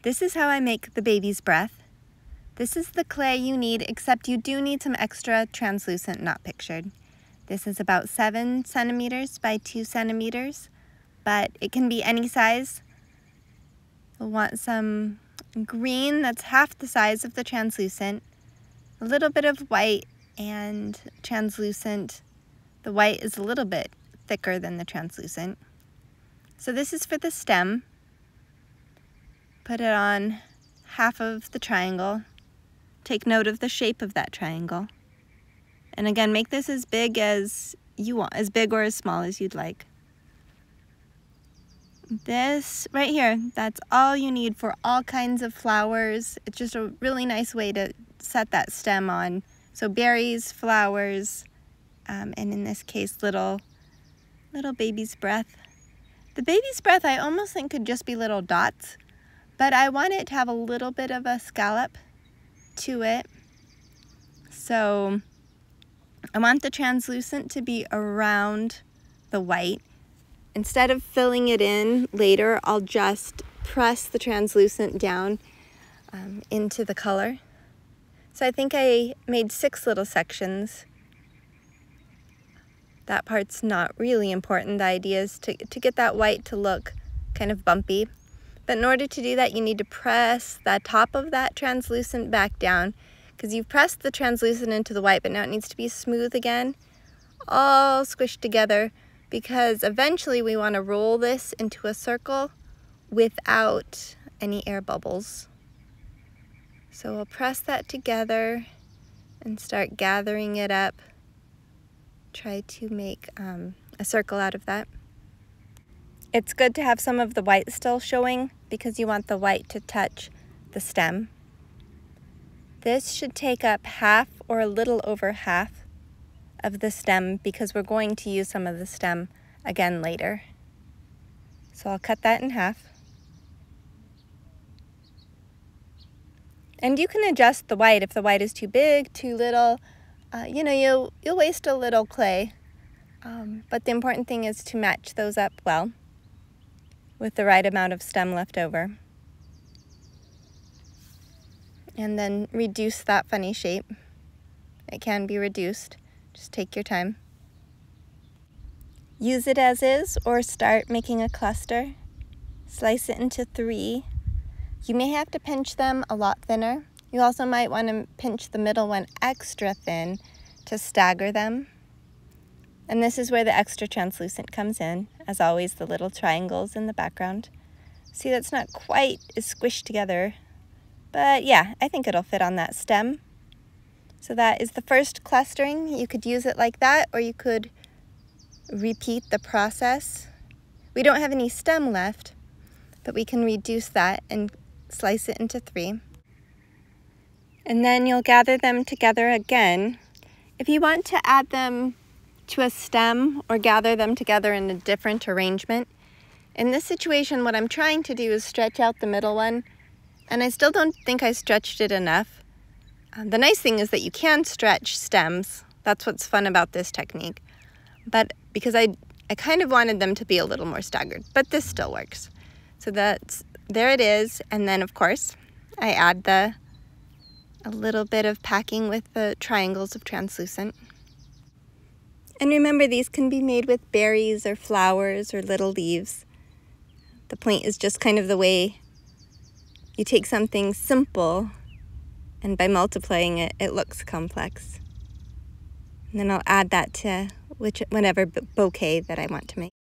This is how I make the baby's breath. This is the clay you need, except you do need some extra translucent not pictured. This is about 7 centimeters by 2 centimeters, but it can be any size. You'll want some green that's half the size of the translucent, a little bit of white and translucent. The white is a little bit thicker than the translucent. So this is for the stem. Put it on half of the triangle. Take note of the shape of that triangle. And again, make this as big as you want, as big or as small as you'd like. This right here, that's all you need for all kinds of flowers. It's just a really nice way to set that stem on. So berries, flowers, and in this case, little baby's breath. The baby's breath I almost think could just be little dots, but I want it to have a little bit of a scallop to it. So I want the translucent to be around the white. Instead of filling it in later, I'll just press the translucent down into the color. So I think I made 6 little sections. That part's not really important. The idea is to get that white to look kind of bumpy. But in order to do that, you need to press the top of that translucent back down, because you've pressed the translucent into the white, but now it needs to be smooth again, all squished together, because eventually we want to roll this into a circle without any air bubbles. So we'll press that together and start gathering it up. Try to make a circle out of that. It's good to have some of the white still showing because you want the white to touch the stem. This should take up half or a little over half of the stem because we're going to use some of the stem again later. So I'll cut that in half. And you can adjust the white if the white is too big, too little. You know, you'll waste a little clay, but the important thing is to match those up well with the right amount of stem left over. And then reduce that funny shape. It can be reduced. Just take your time. Use it as is or start making a cluster. Slice it into 3. You may have to pinch them a lot thinner. You also might want to pinch the middle one extra thin to stagger them. And this is where the extra translucent comes in. As always, the little triangles in the background. See, that's not quite as squished together, but yeah, I think it'll fit on that stem. So that is the first clustering. You could use it like that, or you could repeat the process. We don't have any stem left, but we can reduce that and slice it into 3. And then you'll gather them together again. If you want to add them to a stem or gather them together in a different arrangement, in this situation what I'm trying to do is stretch out the middle one, and I still don't think I stretched it enough. The nice thing is that you can stretch stems. That's what's fun about this technique. But because I kind of wanted them to be a little more staggered, but this still works. So there it is, and then of course I add a little bit of packing with the triangles of translucent. And remember, these can be made with berries or flowers or little leaves. The point is just kind of the way you take something simple and by multiplying it, it looks complex. And then I'll add that to whatever bouquet that I want to make.